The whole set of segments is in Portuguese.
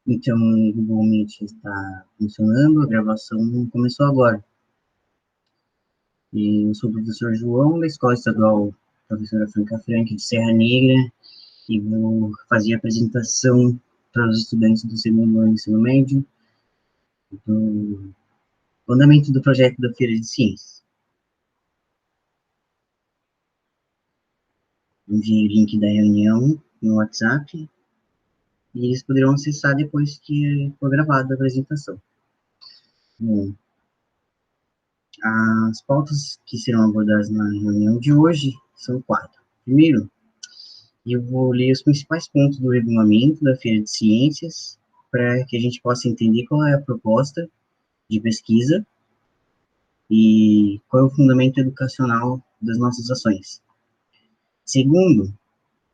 Então, o Google Meet está funcionando, a gravação começou agora. E eu sou o professor João, da Escola Estadual Professora Franca Frank, de Serra Negra, e vou fazer a apresentação para os estudantes do segundo ano do ensino médio, do andamento do projeto da Feira de Ciências. Enviei o link da reunião no WhatsApp, e eles poderão acessar depois que for gravada a apresentação. Bom, as pautas que serão abordadas na reunião de hoje são 4. Primeiro, eu vou ler os principais pontos do regulamento da Feira de Ciências, para que a gente possa entender qual é a proposta de pesquisa e qual é o fundamento educacional das nossas ações. Segundo,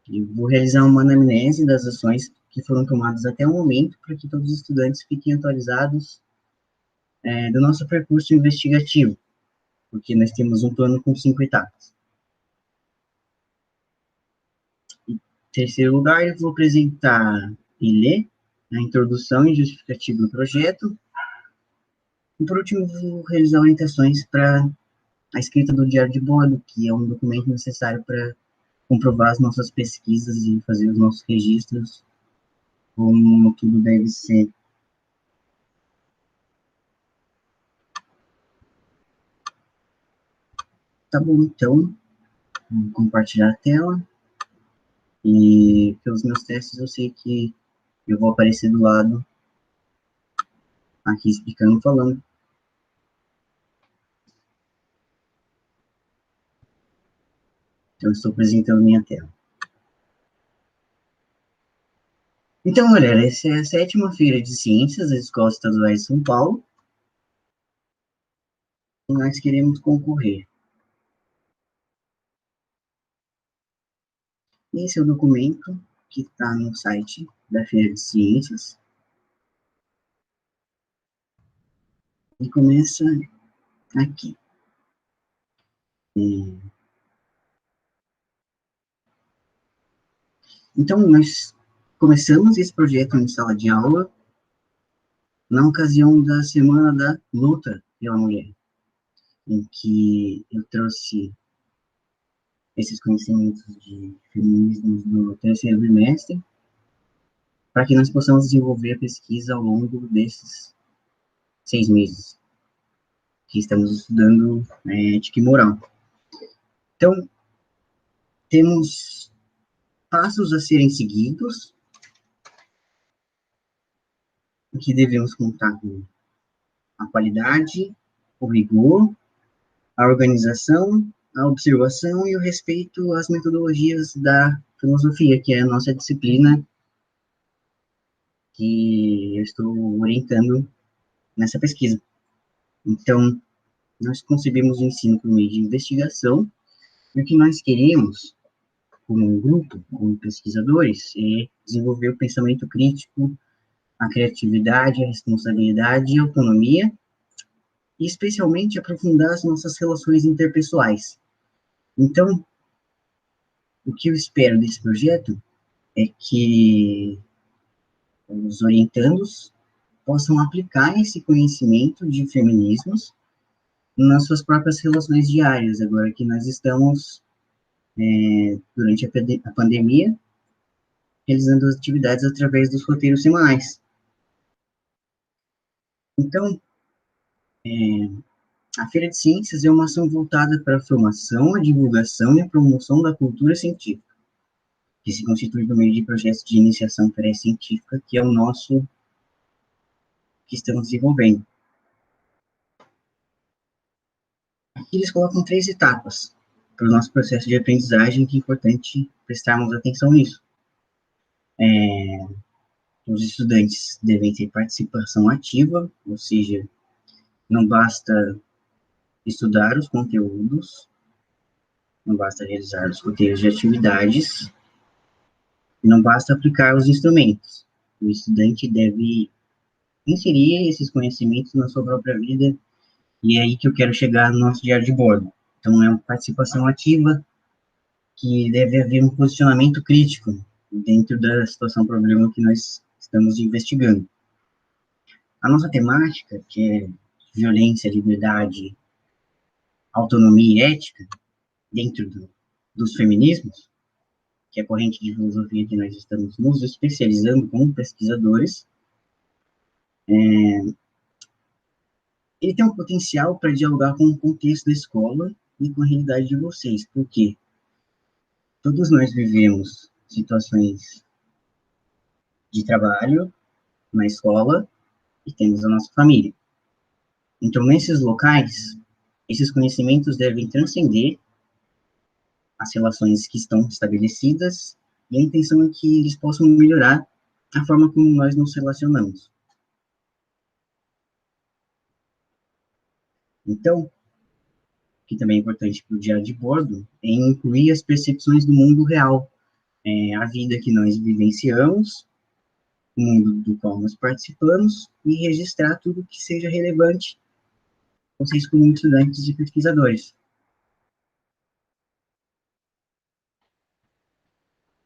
eu vou realizar uma anamnese das ações que foram tomadas até o momento, para que todos os estudantes fiquem atualizados do nosso percurso investigativo, porque nós temos um plano com 5 etapas. Em terceiro lugar, eu vou apresentar e ler a introdução e justificativa do projeto. E, por último, vou realizar orientações para a escrita do diário de bordo, que é um documento necessário para comprovar as nossas pesquisas e fazer os nossos registros, como tudo deve ser. Tá bom, então, vou compartilhar a tela. E pelos meus testes eu sei que eu vou aparecer do lado, aqui explicando, falando. Então, estou apresentando minha tela. Então, galera, essa é a 7ª Feira de Ciências das Escolas Estaduais de São Paulo. E nós queremos concorrer. Esse é o documento que está no site da Feira de Ciências. E começa aqui. Então, nós começamos esse projeto em sala de aula na ocasião da Semana da Luta pela Mulher, em que eu trouxe esses conhecimentos de feminismo no terceiro bimestre, para que nós possamos desenvolver a pesquisa ao longo desses 6 meses que estamos estudando ética e moral. Então, temos passos a serem seguidos, que devemos contar com a qualidade, o rigor, a organização, a observação e o respeito às metodologias da filosofia, que é a nossa disciplina que eu estou orientando nessa pesquisa. Então, nós concebemos o ensino por meio de investigação, e o que nós queremos, como um grupo, como pesquisadores, é desenvolver o pensamento crítico, a criatividade, a responsabilidade e a autonomia, e especialmente aprofundar as nossas relações interpessoais. Então, o que eu espero desse projeto é que os orientandos possam aplicar esse conhecimento de feminismos nas suas próprias relações diárias, agora que nós estamos, durante a pandemia, realizando as atividades através dos roteiros semanais. Então, a Feira de Ciências é uma ação voltada para a formação, a divulgação e a promoção da cultura científica, que se constitui por meio de projetos de iniciação pré-científica, que é o nosso que estamos desenvolvendo. Aqui eles colocam 3 etapas para o nosso processo de aprendizagem, que é importante prestarmos atenção nisso. Os estudantes devem ter participação ativa, ou seja, não basta estudar os conteúdos, não basta realizar os roteiros de atividades, não basta aplicar os instrumentos. O estudante deve inserir esses conhecimentos na sua própria vida, e é aí que eu quero chegar no nosso diário de bordo. Então, é uma participação ativa, que deve haver um posicionamento crítico dentro da situação problema que nós estamos investigando. A nossa temática, que é violência, liberdade, autonomia e ética, dentro dos feminismos, que é a corrente de filosofia que nós estamos nos especializando como pesquisadores, ele tem um potencial para dialogar com o contexto da escola e com a realidade de vocês, porque todos nós vivemos situações de trabalho na escola e temos a nossa família. Então, nesses locais, esses conhecimentos devem transcender as relações que estão estabelecidas e a intenção é que eles possam melhorar a forma como nós nos relacionamos. Então, o que também é importante para o diário de bordo é incluir as percepções do mundo real, a vida que nós vivenciamos, o mundo do qual nós participamos e registrar tudo que seja relevante vocês como estudantes e pesquisadores.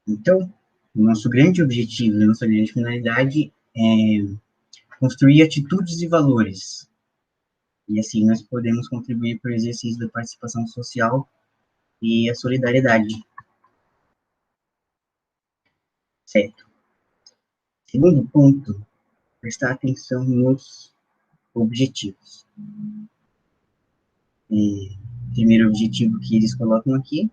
Então, o nosso grande objetivo, a nossa grande finalidade é construir atitudes e valores. E assim nós podemos contribuir para o exercício da participação social e a solidariedade. Certo. Segundo ponto, prestar atenção nos objetivos. Primeiro objetivo que eles colocam aqui,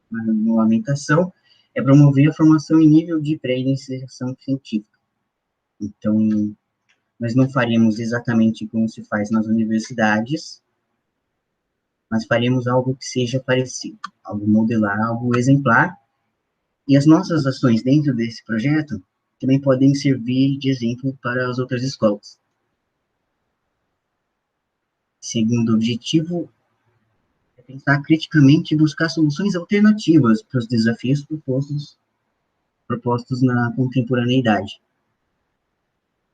na regulamentação, é promover a formação em nível de pré-iniciação científica. Então, nós não faremos exatamente como se faz nas universidades, mas faremos algo que seja parecido, algo modelar, algo exemplar, e as nossas ações dentro desse projeto também podem servir de exemplo para as outras escolas. Segundo objetivo, é pensar criticamente e buscar soluções alternativas para os desafios propostos na contemporaneidade.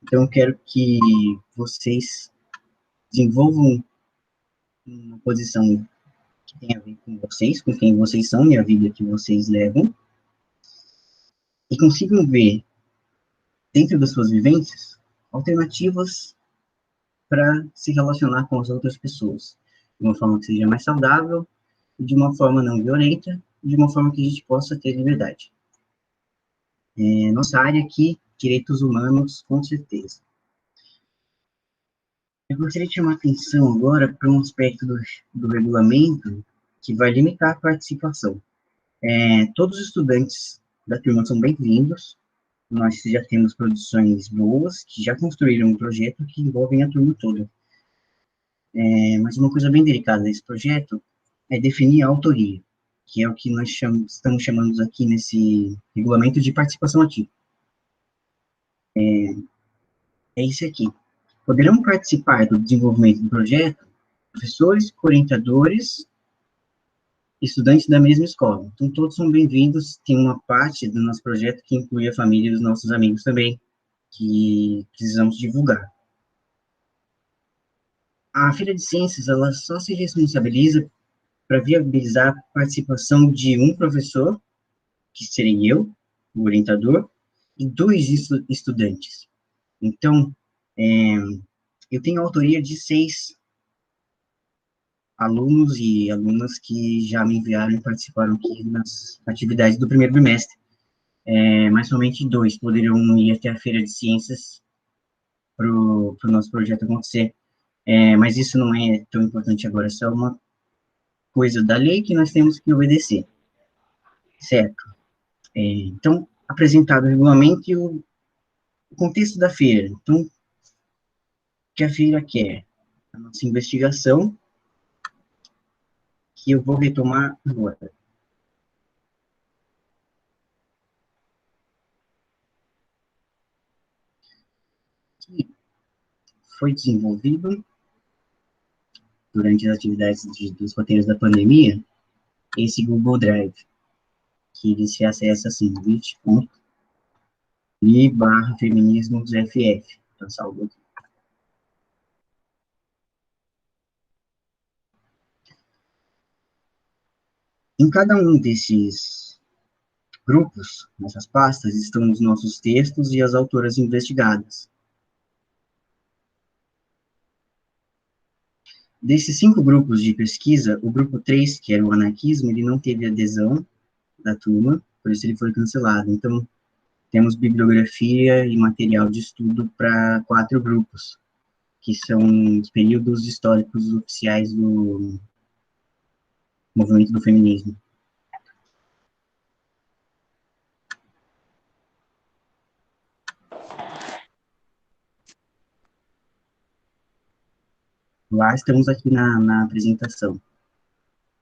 Então, eu quero que vocês desenvolvam uma posição que tem a ver com vocês, com quem vocês são e a vida que vocês levam, e consigam ver, dentro das suas vivências, alternativas para se relacionar com as outras pessoas, de uma forma que seja mais saudável, de uma forma não violenta, de uma forma que a gente possa ter liberdade. Nossa área aqui, direitos humanos, com certeza. Eu gostaria de chamar a atenção agora para um aspecto do regulamento que vai limitar a participação. Todos os estudantes da turma são bem-vindos, nós já temos produções boas, que já construíram um projeto que envolve a turma toda. Mas uma coisa bem delicada desse projeto é definir a autoria, que é o que nós estamos chamando aqui nesse regulamento de participação ativa. É isso aqui. Poderão participar do desenvolvimento do projeto professores, orientadores, estudantes da mesma escola. Então, todos são bem-vindos. Tem uma parte do nosso projeto que inclui a família e os nossos amigos também, que precisamos divulgar. A Feira de Ciências, ela só se responsabiliza para viabilizar a participação de um professor, que serei eu, o orientador, e dois estudantes. Então, eu tenho autoria de 6 alunos e alunas que já me enviaram e participaram aqui nas atividades do primeiro bimestre. Mas somente 2 poderiam ir até a Feira de Ciências para o nosso projeto acontecer. Mas isso não é tão importante agora, é só uma coisa da lei que nós temos que obedecer, certo? Então, apresentado o regulamento e o contexto da feira. Então, o que a feira quer? A nossa investigação, que eu vou retomar agora. Que foi desenvolvido durante as atividades dos roteiros da pandemia, esse Google Drive, que ele se acessa assim, bit.ly/feminismosff. Então, salvo aqui. Em cada um desses grupos, nessas pastas, estão os nossos textos e as autoras investigadas. Desses 5 grupos de pesquisa, o grupo 3, que era o anarquismo, ele não teve adesão da turma, por isso ele foi cancelado. Então, temos bibliografia e material de estudo para 4 grupos, que são os períodos históricos oficiais do movimento do feminismo. Lá estamos aqui na apresentação.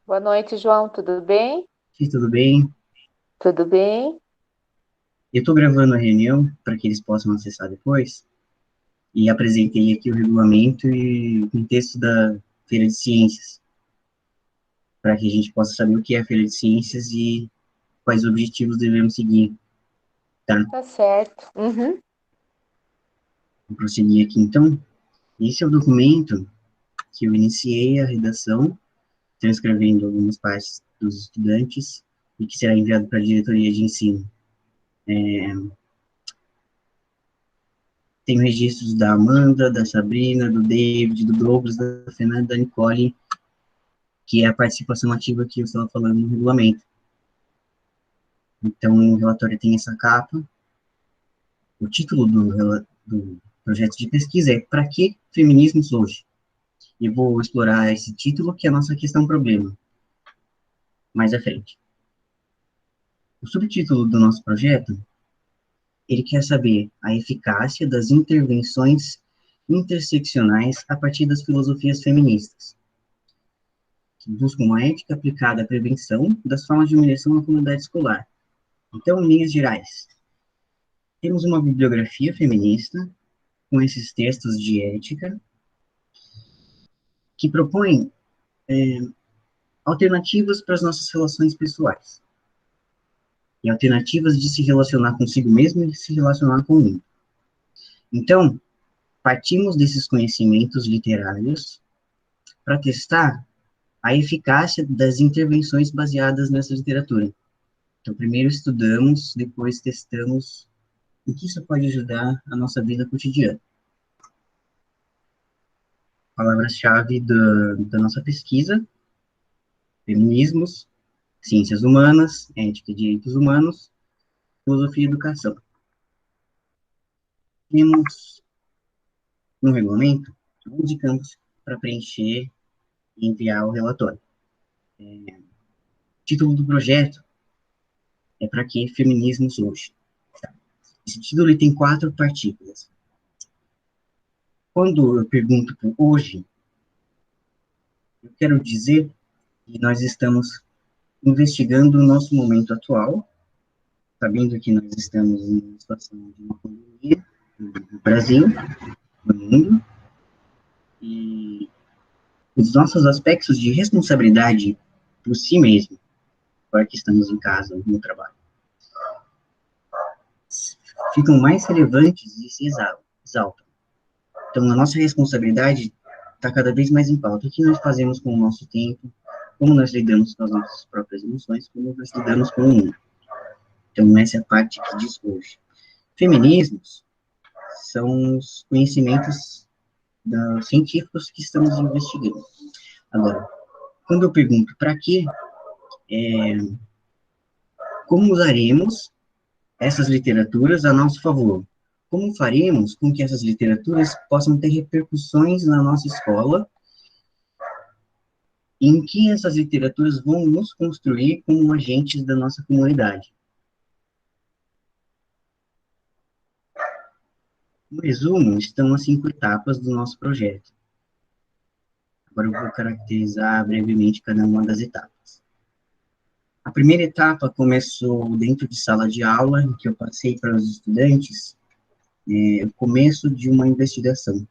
Boa noite, João. Tudo bem? Tudo bem? Tudo bem? Eu estou gravando a reunião para que eles possam acessar depois, e apresentei aqui o regulamento e o contexto da Feira de Ciências, para que a gente possa saber o que é a Feira de Ciências e quais objetivos devemos seguir, tá? Tá certo. Uhum. Vou prosseguir aqui, então. Esse é o documento que eu iniciei a redação, transcrevendo algumas partes dos estudantes, e que será enviado para a diretoria de ensino. Tenho registros da Amanda, da Sabrina, do David, do Douglas, da Fernanda, da Nicole, que é a participação ativa que eu estava falando no regulamento. Então, o relatório tem essa capa. O título do projeto de pesquisa é Para que feminismos hoje? E vou explorar esse título, que é a nossa questão-problema, mais à frente. O subtítulo do nosso projeto, ele quer saber a eficácia das intervenções interseccionais a partir das filosofias feministas, que buscam uma ética aplicada à prevenção das formas de humilhação na comunidade escolar. Então, em linhas gerais, temos uma bibliografia feminista com esses textos de ética que propõem alternativas para as nossas relações pessoais e alternativas de se relacionar consigo mesmo e se relacionar com o mundo. Então, partimos desses conhecimentos literários para testar a eficácia das intervenções baseadas nessa literatura. Então, primeiro estudamos, depois testamos o que isso pode ajudar a nossa vida cotidiana. Palavras-chave da nossa pesquisa: feminismos, ciências humanas, ética e direitos humanos, filosofia e educação. Temos no regulamento 11 campos para preencher e enviar o relatório. O título do projeto é Para que feminismos hoje? Esse título ele tem 4 partículas. Quando eu pergunto por hoje, eu quero dizer que nós estamos investigando o nosso momento atual, sabendo que nós estamos em uma situação de uma pandemia no Brasil, no mundo, e os nossos aspectos de responsabilidade por si mesmo, agora que estamos em casa, no trabalho, ficam mais relevantes e se exaltam. Então, a nossa responsabilidade está cada vez mais em pauta. O que nós fazemos com o nosso tempo, como nós lidamos com as nossas próprias emoções, como nós lidamos com o mundo. Então, essa é a parte que diz hoje. Feminismos são os conhecimentos científicos que estamos investigando. Agora, quando eu pergunto para quê, como usaremos essas literaturas a nosso favor? Como faremos com que essas literaturas possam ter repercussões na nossa escola, em que essas literaturas vão nos construir como agentes da nossa comunidade? No resumo, estão as 5 etapas do nosso projeto. Agora eu vou caracterizar brevemente cada uma das etapas. A primeira etapa começou dentro de sala de aula, em que eu passei para os estudantes o começo de uma investigação.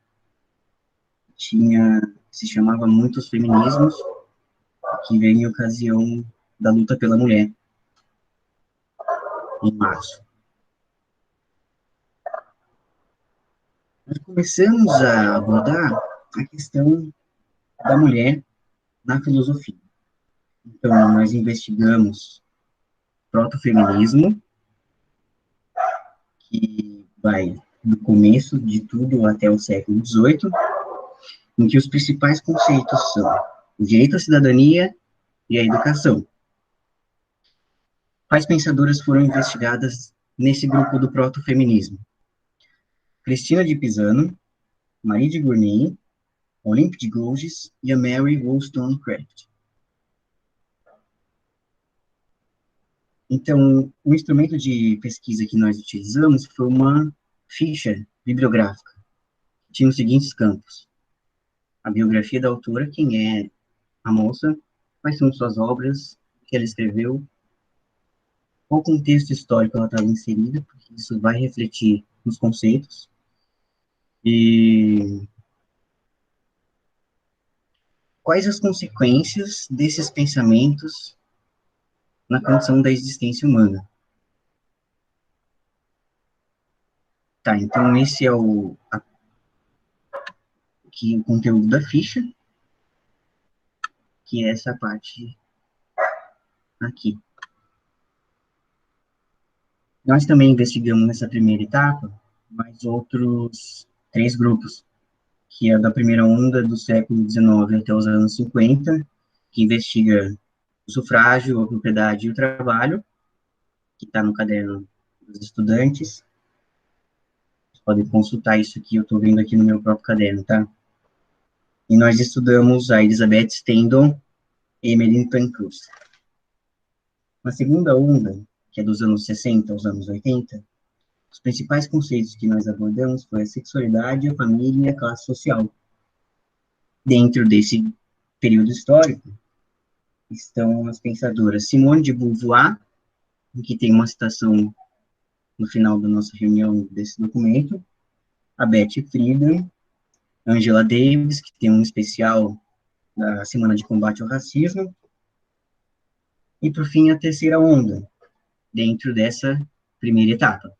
Se chamava Muitos Feminismos, que veio em ocasião da luta pela mulher, em março. Nós começamos a abordar a questão da mulher na filosofia. Então, nós investigamos protofeminismo, que vai do começo de tudo até o século XVIII, em que os principais conceitos são o direito à cidadania e a educação. Quais pensadoras foram investigadas nesse grupo do protofeminismo? Cristina de Pisano, Marie de Gournay, Olympe de Gouges e a Mary Wollstonecraft. Então, o instrumento de pesquisa que nós utilizamos foi uma ficha bibliográfica. Tinha os seguintes campos: a biografia da autora, quem é a moça, quais são suas obras, o que ela escreveu, qual contexto histórico ela estava inserida, porque isso vai refletir nos conceitos, e quais as consequências desses pensamentos na condição da existência humana. Tá, então esse é o conteúdo da ficha, que é essa parte aqui. Nós também investigamos nessa primeira etapa mais outros 3 grupos, que é da primeira onda do século XIX até os anos 50, que investiga o sufrágio, a propriedade e o trabalho, que está no caderno dos estudantes. Vocês podem consultar isso aqui, eu estou vendo aqui no meu próprio caderno, tá? E nós estudamos a Elizabeth Stendhal e Emmeline Pankhurst. Na segunda onda, que é dos anos 60 aos anos 80, os principais conceitos que nós abordamos foi a sexualidade, a família e a classe social. Dentro desse período histórico, estão as pensadoras Simone de Beauvoir, que tem uma citação no final da nossa reunião desse documento, a Betty Friedan, Angela Davis, que tem um especial da Semana de Combate ao Racismo, e, por fim, a terceira onda, dentro dessa primeira etapa.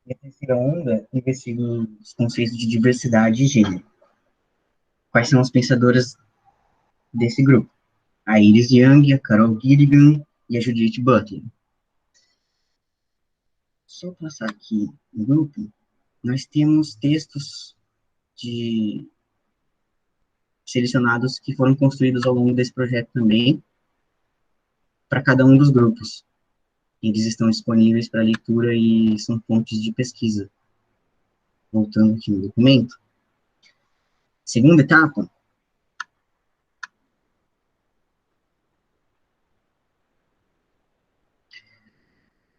E a terceira onda investiga os conceitos de diversidade e gênero. Quais são as pensadoras desse grupo? A Iris Young, a Carol Gilligan e a Judith Butler. Só passar aqui no grupo, nós temos textos selecionados que foram construídos ao longo desse projeto também, para cada um dos grupos. Eles estão disponíveis para leitura e são fontes de pesquisa. Voltando aqui no documento. Segunda etapa.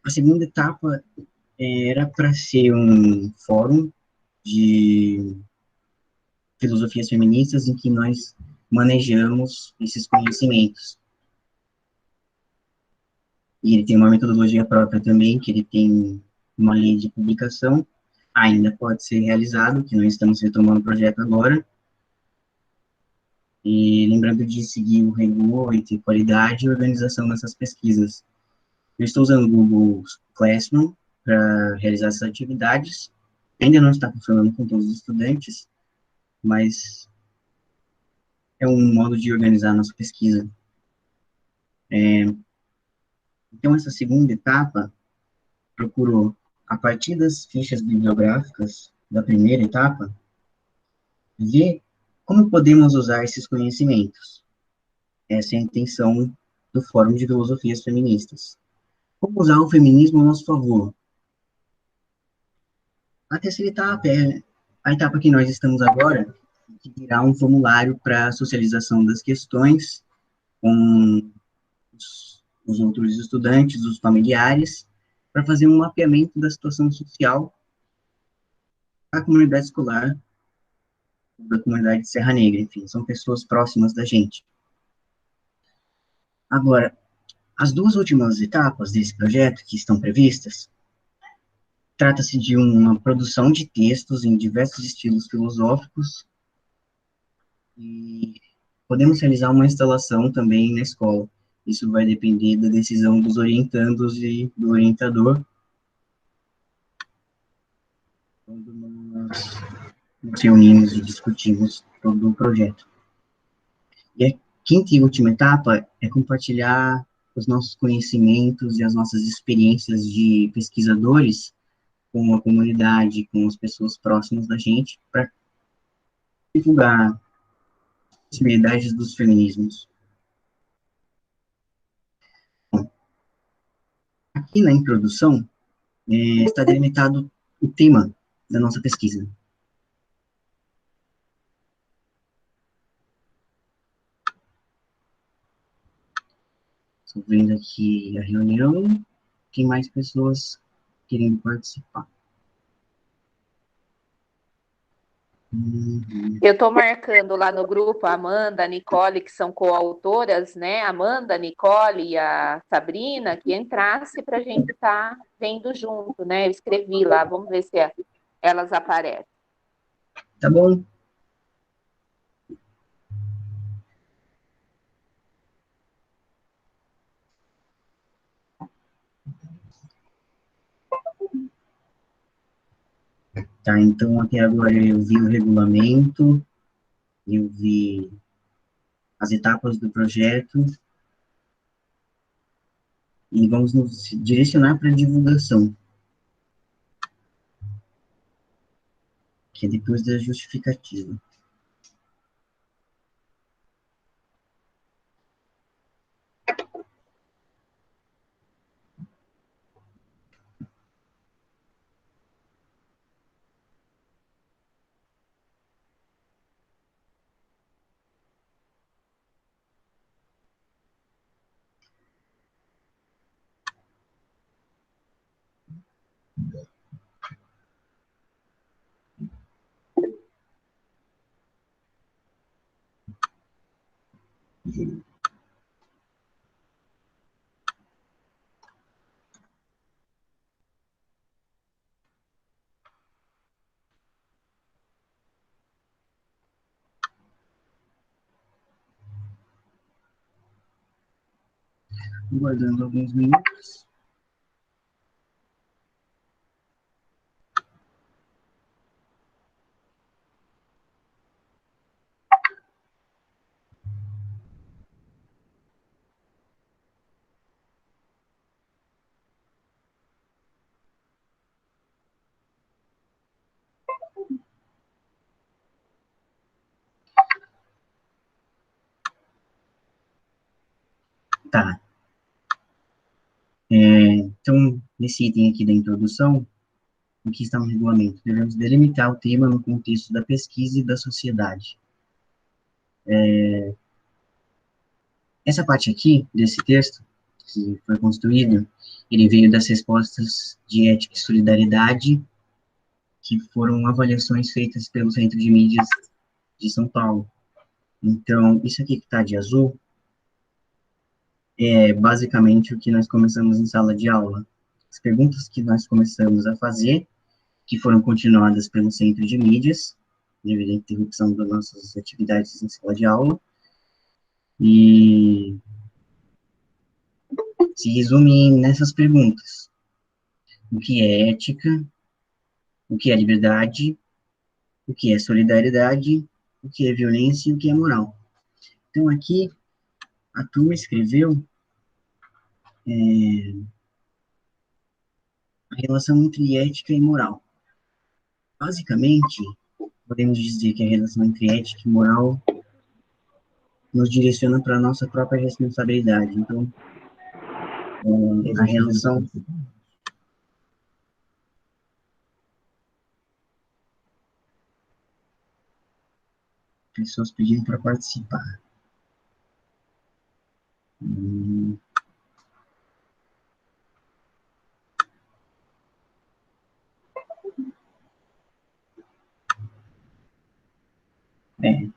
A segunda etapa era para ser um fórum de filosofias feministas em que nós manejamos esses conhecimentos. E ele tem uma metodologia própria também, que ele tem uma lei de publicação, ainda pode ser realizado, que nós estamos retomando o projeto agora, e lembrando de seguir o rigor entre qualidade e organização dessas pesquisas. Eu estou usando o Google Classroom para realizar essas atividades, ainda não está funcionando com todos os estudantes, mas é um modo de organizar a nossa pesquisa. Então, essa segunda etapa procurou, a partir das fichas bibliográficas da primeira etapa, ver como podemos usar esses conhecimentos. Essa é a intenção do Fórum de Filosofias Feministas. Como usar o feminismo a nosso favor? A terceira etapa é a etapa que nós estamos agora, que virá um formulário para socialização das questões com os outros estudantes, os familiares, para fazer um mapeamento da situação social da comunidade escolar, da comunidade de Serra Negra, enfim, são pessoas próximas da gente. Agora, as 2 últimas etapas desse projeto que estão previstas, trata-se de uma produção de textos em diversos estilos filosóficos e podemos realizar uma instalação também na escola. Isso vai depender da decisão dos orientandos e do orientador. Quando nós nos reunimos e discutimos todo o projeto. E a quinta e última etapa é compartilhar os nossos conhecimentos e as nossas experiências de pesquisadores com a comunidade, com as pessoas próximas da gente, para divulgar as possibilidades dos feminismos. Bom, aqui na introdução está delimitado o tema da nossa pesquisa. Estou vendo aqui a reunião. Tem mais pessoas querendo participar. Eu estou marcando lá no grupo a Amanda, a Nicole, que são coautoras, né? A Amanda, a Nicole e a Sabrina, que entrasse para a gente estar vendo junto, né? Eu escrevi lá, vamos ver se elas aparecem. Tá bom. Tá, então até agora eu vi o regulamento, eu vi as etapas do projeto e vamos nos direcionar para a divulgação, que é depois da justificativa. Aguardando alguns minutos. Tá. Então, nesse item aqui da introdução, o que está no regulamento? Devemos delimitar o tema no contexto da pesquisa e da sociedade. Essa parte aqui, desse texto, que foi construído, ele veio das respostas de ética e solidariedade, que foram avaliações feitas pelo Centro de Mídias de São Paulo. Então, isso aqui que está de azul é basicamente o que nós começamos em sala de aula. As perguntas que nós começamos a fazer, que foram continuadas pelo Centro de Mídias, devido à interrupção das nossas atividades em sala de aula, e se resume nessas perguntas: o que é ética, o que é liberdade, o que é solidariedade, o que é violência e o que é moral. Então, aqui, a turma escreveu a relação entre ética e moral. Basicamente, podemos dizer que a relação entre ética e moral nos direciona para a nossa própria responsabilidade. Então, a relação... Pessoas pedindo para participar. É.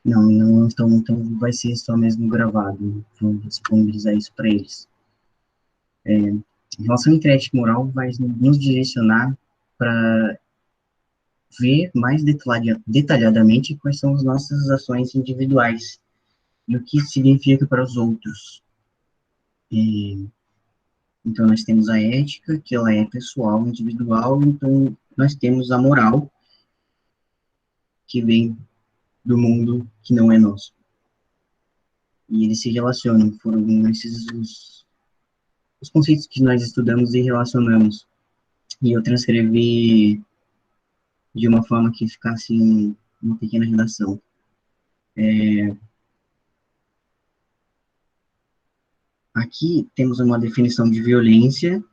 Não estão, então vai ser só mesmo gravado. Vamos disponibilizar isso para eles. A relação entre ética e moral vai nos direcionar para ver mais detalhadamente quais são as nossas ações individuais e o que significa para os outros. Então, nós temos a ética, que ela é pessoal, individual, então nós temos a moral, que vem do mundo que não é nosso. E eles se relacionam, foram esses os conceitos que nós estudamos e relacionamos. E eu transcrevi de uma forma que ficasse uma pequena redação. Aqui temos uma definição de violência,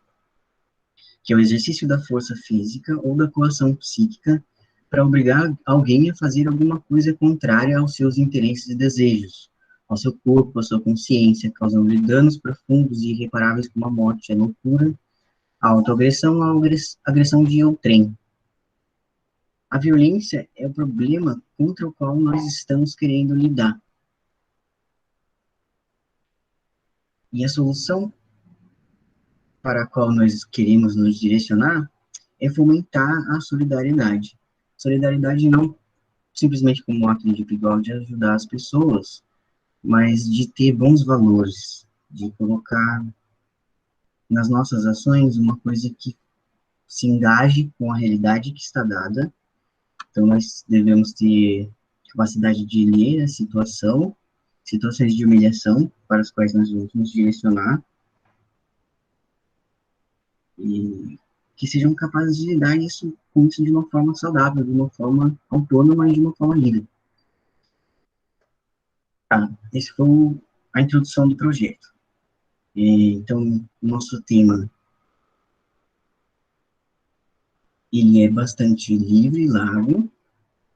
que é o exercício da força física ou da coação psíquica para obrigar alguém a fazer alguma coisa contrária aos seus interesses e desejos, ao seu corpo, à sua consciência, causando-lhe danos profundos e irreparáveis como a morte, a loucura, a autoagressão, a agressão de outrem. A violência é o problema contra o qual nós estamos querendo lidar. E a solução para a qual nós queremos nos direcionar é fomentar a solidariedade. Solidariedade não simplesmente como um ato individual de ajudar as pessoas, mas de ter bons valores, de colocar nas nossas ações uma coisa que se engaje com a realidade que está dada. Então, nós devemos ter capacidade de ler a situação, situações de humilhação para as quais nós vamos nos direcionar, e que sejam capazes de lidar com isso de uma forma saudável, de uma forma autônoma e de uma forma livre. Tá, esse foi a introdução do projeto. Então, nosso tema, ele é bastante livre, largo,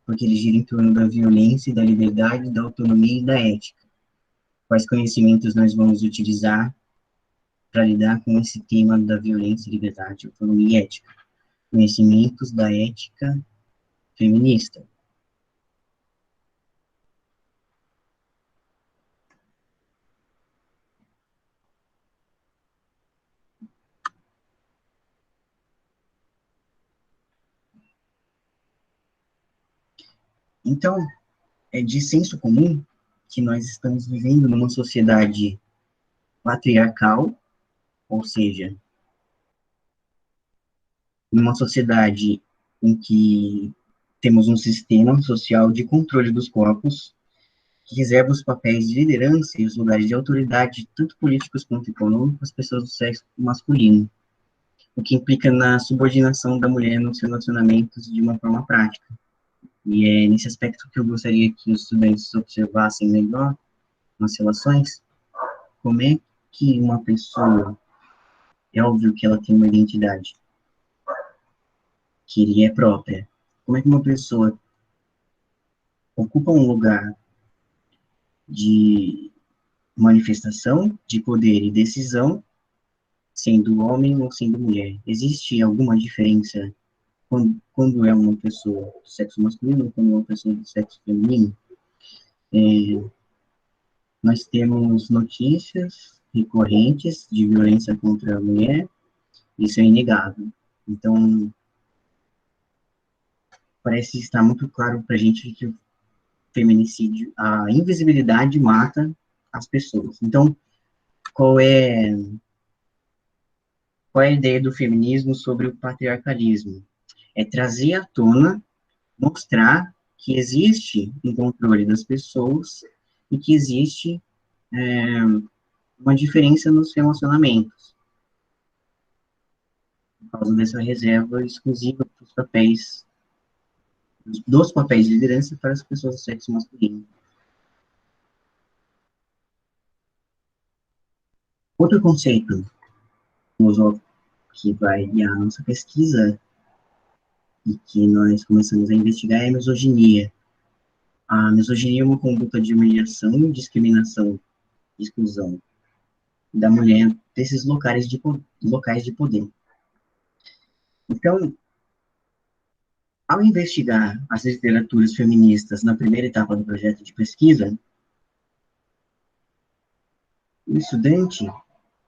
porque ele gira em torno da violência, da liberdade, da autonomia e da ética. Quais conhecimentos nós vamos utilizar para lidar com esse tema da violência, liberdade, autonomia e ética? Conhecimentos da ética feminista. Então, é de senso comum que nós estamos vivendo numa sociedade patriarcal, ou seja, numa sociedade em que temos um sistema social de controle dos corpos, que reserva os papéis de liderança e os lugares de autoridade, tanto políticos quanto econômicos, às pessoas do sexo masculino, o que implica na subordinação da mulher nos relacionamentos de uma forma prática. E é nesse aspecto que eu gostaria que os estudantes observassem melhor nas relações, como é que uma pessoa, é óbvio que ela tem uma identidade, que lhe é própria, como é que uma pessoa ocupa um lugar de manifestação de poder e decisão, sendo homem ou sendo mulher? Existe alguma diferença quando é uma pessoa do sexo masculino ou quando é uma pessoa do sexo feminino? Nós temos notícias recorrentes de violência contra a mulher, isso é inegável. Então, parece estar muito claro para a gente que o feminicídio, a invisibilidade mata as pessoas. Então, qual é, qual é a ideia do feminismo sobre o patriarcalismo? É trazer à tona, mostrar que existe um controle das pessoas e que existe uma diferença nos relacionamentos, por causa dessa reserva exclusiva dos papéis de liderança para as pessoas do sexo masculino. Outro conceito filosófico que vai guiar a nossa pesquisa e que nós começamos a investigar é a misoginia. A misoginia é uma conduta de humilhação, discriminação e exclusão da mulher desses locais de poder. Então, ao investigar as literaturas feministas na primeira etapa do projeto de pesquisa, o estudante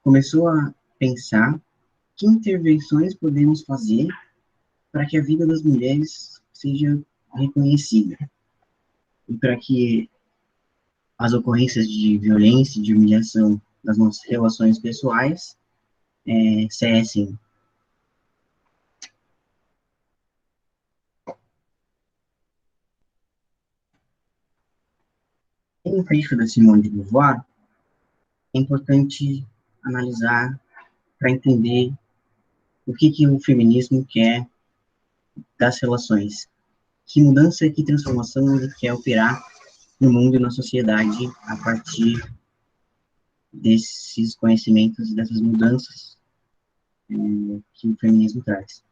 começou a pensar que intervenções podemos fazer para que a vida das mulheres seja reconhecida e para que as ocorrências de violência e de humilhação nas nossas relações pessoais cessem. um trecho da Simone de Beauvoir é importante analisar para entender o que o feminismo quer das relações. Que mudança e que transformação ele quer operar no mundo e na sociedade a partir desses conhecimentos e dessas mudanças que o feminismo traz.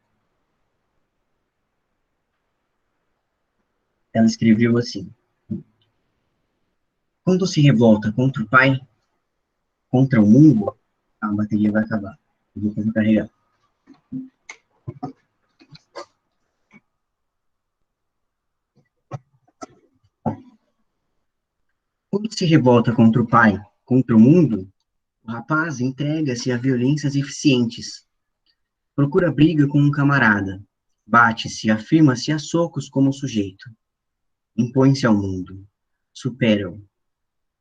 Ela escreveu assim: quando se revolta contra o pai, contra o mundo, a bateria vai acabar. Eu vou fazer carregar. Quando se revolta contra o pai, contra o mundo, o rapaz entrega-se a violências eficientes. Procura briga com um camarada. Bate-se, afirma-se a socos como sujeito. Impõe-se ao mundo. Supera-o.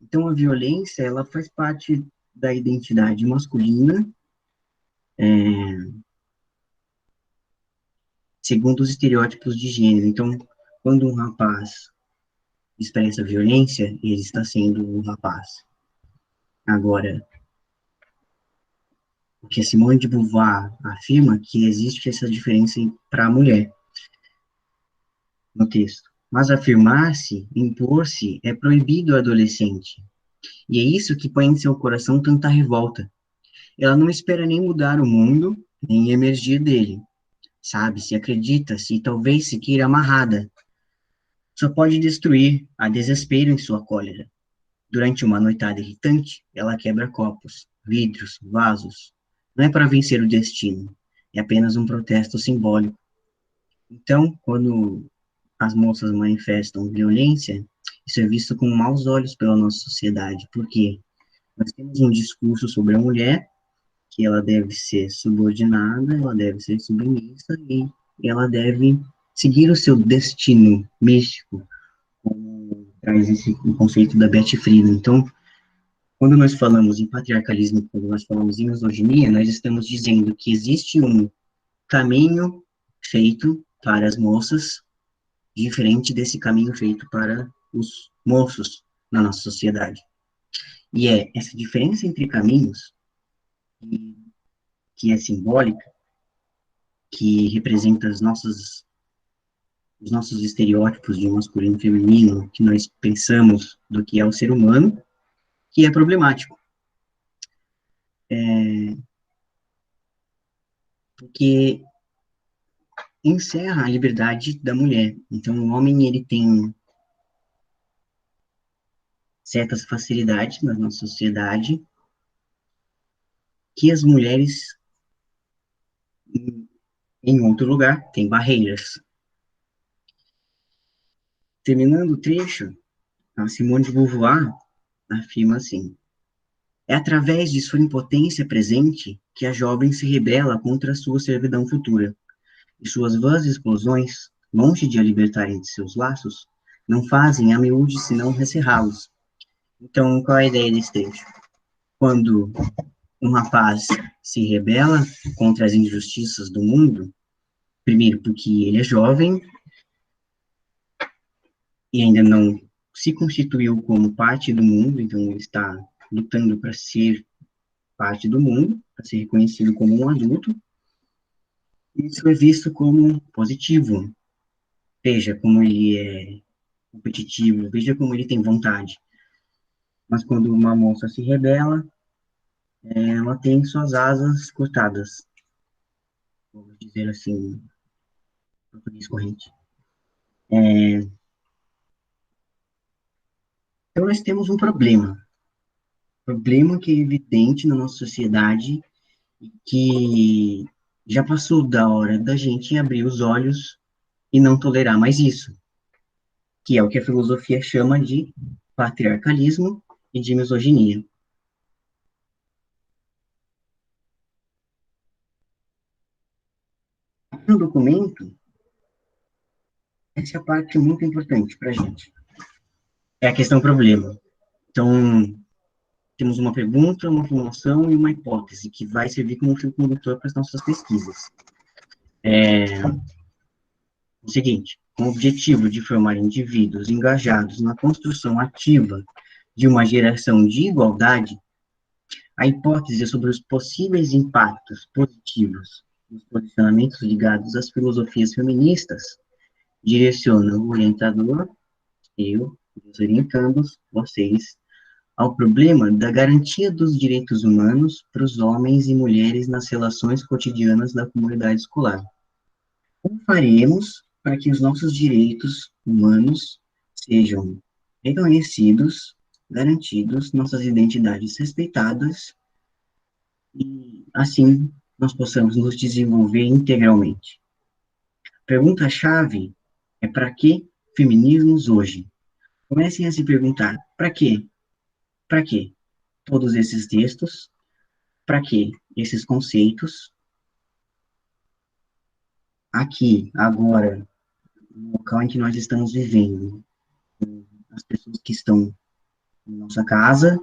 Então, a violência, ela faz parte da identidade masculina, segundo os estereótipos de gênero. Então, quando um rapaz expressa violência, ele está sendo um rapaz. Agora, o que a Simone de Beauvoir afirma que existe essa diferença para a mulher no texto. Mas afirmar-se, impor-se, é proibido ao adolescente. E é isso que põe em seu coração tanta revolta. Ela não espera nem mudar o mundo, nem emergir dele. Sabe-se, acredita-se e talvez se queira amarrada. Só pode destruir, a desespero em sua cólera. Durante uma noitada irritante, ela quebra copos, vidros, vasos. Não é para vencer o destino, é apenas um protesto simbólico. Então, quando as moças manifestam violência, isso é visto com maus olhos pela nossa sociedade. Por quê? Nós temos um discurso sobre a mulher, que ela deve ser subordinada, ela deve ser submissa e ela deve seguir o seu destino místico, como traz esse o conceito da Betty Friedan. Então, quando nós falamos em patriarcalismo, quando nós falamos em misoginia, nós estamos dizendo que existe um caminho feito para as moças, diferente desse caminho feito para os moços na nossa sociedade. E é essa diferença entre caminhos que é simbólica, que representa os nossos estereótipos de masculino e feminino, que nós pensamos do que é o ser humano, que é problemático. Porque encerra a liberdade da mulher. Então, o homem, ele tem certas facilidades na nossa sociedade que as mulheres, em outro lugar, têm barreiras. Terminando o trecho, a Simone de Beauvoir afirma assim: é através de sua impotência presente que a jovem se rebela contra a sua servidão futura, e suas vãs explosões, longe de a libertarem de seus laços, não fazem a miúde senão rescerrá-los. Então, qual é a ideia desse trecho? Quando um rapaz se rebela contra as injustiças do mundo, primeiro porque ele é jovem e ainda não se constituiu como parte do mundo, então ele está lutando para ser parte do mundo, para ser reconhecido como um adulto. Isso é visto como positivo. Veja como ele é competitivo, veja como ele tem vontade. Mas quando uma moça se rebela, ela tem suas asas cortadas. Vamos dizer assim, em português corrente. Então, nós temos um problema que é evidente na nossa sociedade e que já passou da hora da gente abrir os olhos e não tolerar mais isso, que é o que a filosofia chama de patriarcalismo e de misoginia. No documento, essa é a parte muito importante para a gente. É a questão problema. Então, temos uma pergunta, uma formulação e uma hipótese, que vai servir como fio condutor para as nossas pesquisas. O seguinte, com o objetivo de formar indivíduos engajados na construção ativa de uma geração de igualdade, a hipótese sobre os possíveis impactos positivos dos posicionamentos ligados às filosofias feministas direciona o orientador, eu, os orientandos, vocês, ao problema da garantia dos direitos humanos para os homens e mulheres nas relações cotidianas da comunidade escolar. Como faremos para que os nossos direitos humanos sejam reconhecidos, garantidos, nossas identidades respeitadas e, assim, nós possamos nos desenvolver integralmente? Pergunta-chave é: para que feminismos hoje? Comecem a se perguntar: para quê? Para quê? Todos esses textos? Para quê? Esses conceitos? Aqui, agora, no local em que nós estamos vivendo, as pessoas que estão em nossa casa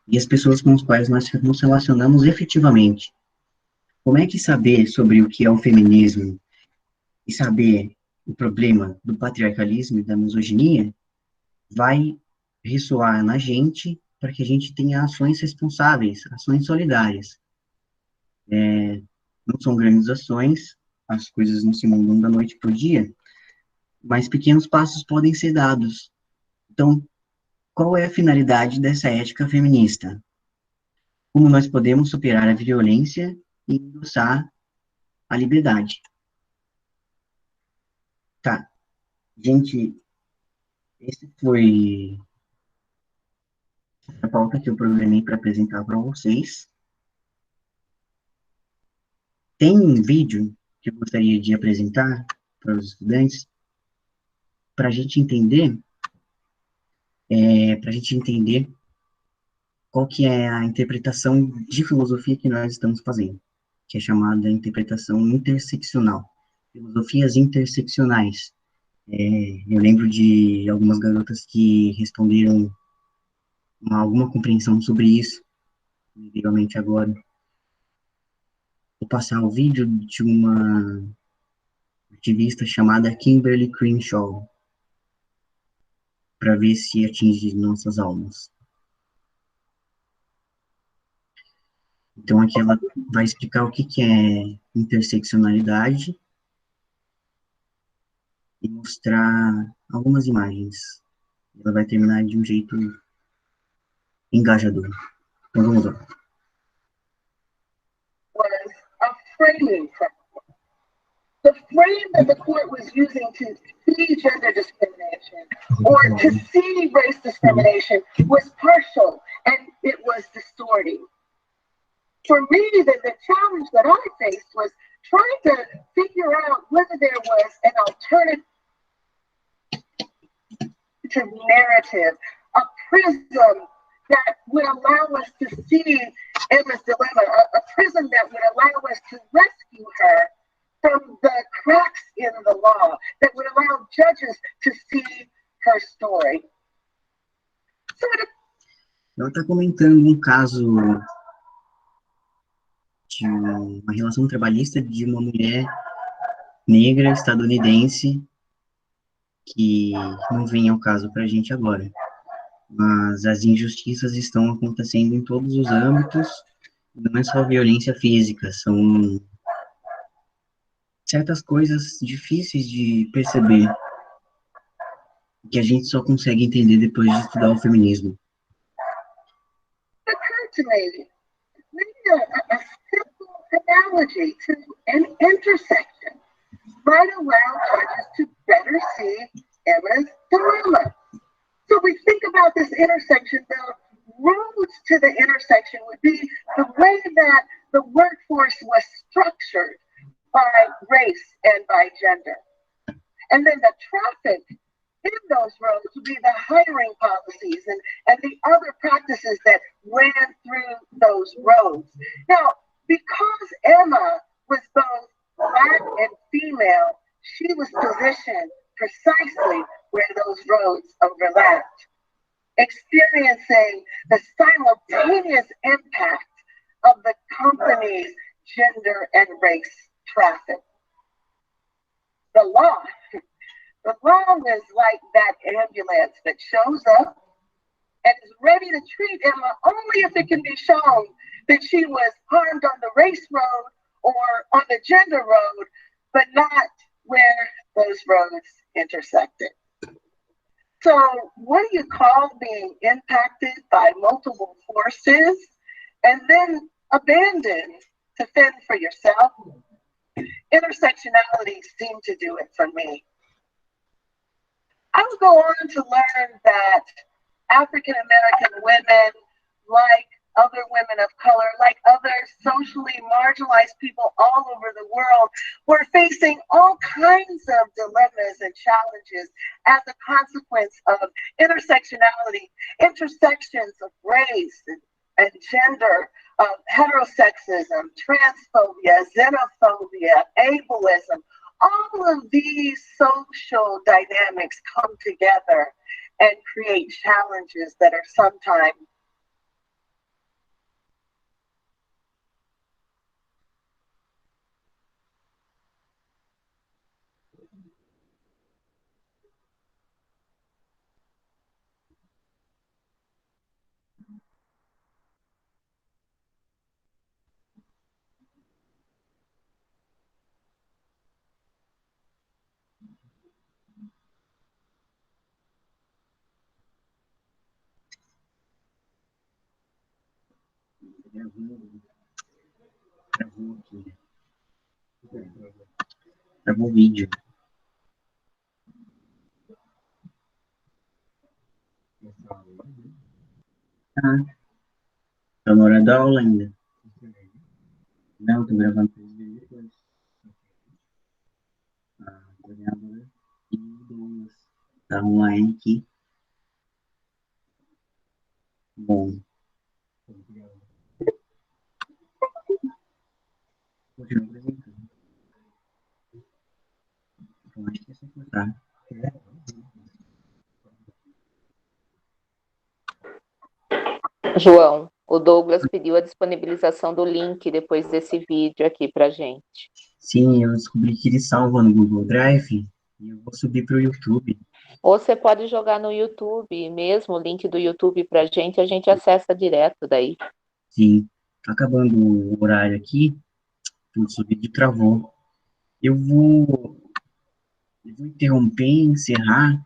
e as pessoas com as quais nós nos relacionamos efetivamente. Como é que saber sobre o que é o feminismo e saber o problema do patriarcalismo e da misoginia vai ressoar na gente para que a gente tenha ações responsáveis, ações solidárias. Não são grandes ações, as coisas não se mudam da noite para o dia, mas pequenos passos podem ser dados. Então, qual é a finalidade dessa ética feminista? Como nós podemos superar a violência e endossar a liberdade? Tá, gente, esse foi a pauta que eu programei para apresentar para vocês. Tem um vídeo que eu gostaria de apresentar para os estudantes, para a gente entender, para a gente entender qual que é a interpretação de filosofia que nós estamos fazendo, que é chamada interpretação interseccional, filosofias interseccionais. Eu lembro de algumas garotas que responderam alguma compreensão sobre isso, realmente agora. Vou passar o vídeo de uma ativista chamada Kimberly Crenshaw, para ver se atinge nossas almas. Então, aqui ela vai explicar o que é interseccionalidade e mostrar algumas imagens. Ela vai terminar de um jeito engajador. Então, vamos lá. Was a framing problem. The frame that the court was using to see gender discrimination or to see race discrimination was partial and it was distorting. For me, the challenge that I faced was trying to figure out whether there was an alternative narrative, a prism that would allow us to see Emma's dilemma, a prism that would allow us to rescue her from the cracks in the law, that would allow judges to see her story. Ela está comentando um caso de uma relação trabalhista de uma mulher negra estadunidense que não vem ao caso para a gente agora. Mas as injustiças estão acontecendo em todos os âmbitos, não é só violência física, são certas coisas difíceis de perceber, que a gente só consegue entender depois de estudar o feminismo. Maybe a simple analogy to an intersection might allow judges to better see Emma's dilemma. So we think about this intersection, the roads to the intersection would be the way that the workforce was structured by race and by gender. And then the traffic in those roads would be the hiring policies and the other practices that ran through those roads. Now, because Emma was both Black and female, she was positioned precisely where those roads overlapped, experiencing the simultaneous impact of the company's gender and race traffic. The law is like that ambulance that shows up and is ready to treat Emma only if it can be shown that she was harmed on the race road or on the gender road, but not where those roads intersected. So what do you call being impacted by multiple forces and then abandoned to fend for yourself? Intersectionality seemed to do it for me. I would go on to learn that African American women, like other women of color, like other socially marginalized people all over the world, were facing all kinds of dilemmas and challenges as a consequence of intersectionality, intersections of race and gender, heterosexism, transphobia, xenophobia, ableism. All of these social dynamics come together and create challenges that are sometimes Travou o vídeo. Ah, tá na hora da aula ainda. Não, tô gravando 3 vezes depois. A coordenadora e o Douglas tá online aqui. Bom. Continua apresentando. Então, acho que é só cortar. João, o Douglas pediu a disponibilização do link depois desse vídeo aqui para gente. Sim, eu descobri que ele salva no Google Drive e eu vou subir para o YouTube. Ou você pode jogar no YouTube mesmo, o link do YouTube para a gente acessa direto daí. Sim, tá acabando o horário aqui, o vídeo travou. Eu vou interromper, encerrar,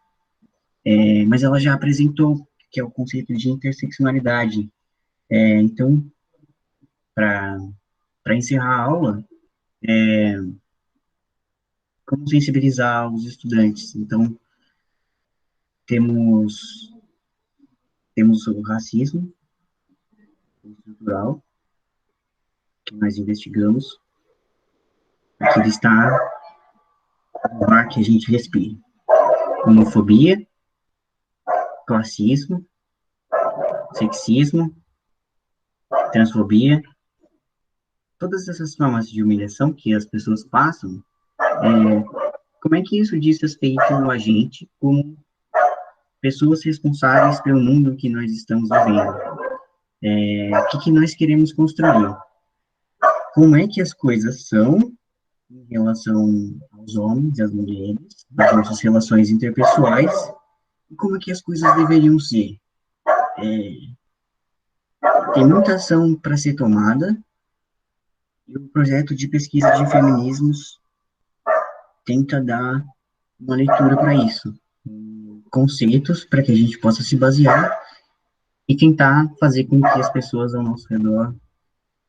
mas ela já apresentou que é o conceito de interseccionalidade. Então, para encerrar a aula, como sensibilizar os estudantes? Então, temos o racismo estrutural, que nós investigamos. Aqui ele está no ar que a gente respira. Homofobia, classismo, sexismo, transfobia, todas essas formas de humilhação que as pessoas passam, como é que isso diz respeito a gente como pessoas responsáveis pelo mundo que nós estamos vivendo? O que nós queremos construir? Como é que as coisas são em relação aos homens e às mulheres, as nossas relações interpessoais, e como é que as coisas deveriam ser? Tem muita ação para ser tomada, e o projeto de pesquisa de feminismos tenta dar uma leitura para isso, conceitos para que a gente possa se basear e tentar fazer com que as pessoas ao nosso redor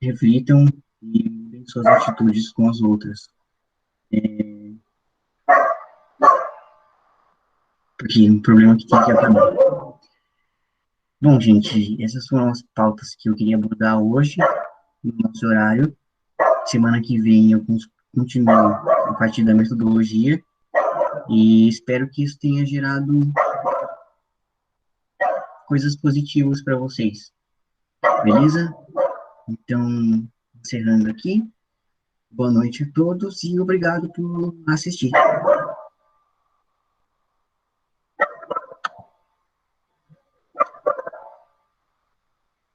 reflitam e mudem suas atitudes com as outras. Porque é um problema que tem que acabar. Bom, gente, essas foram as pautas que eu queria abordar hoje, no nosso horário. Semana que vem eu continuo a partir da metodologia e espero que isso tenha gerado coisas positivas para vocês. Beleza? Então, encerrando aqui. Boa noite a todos e obrigado por assistir.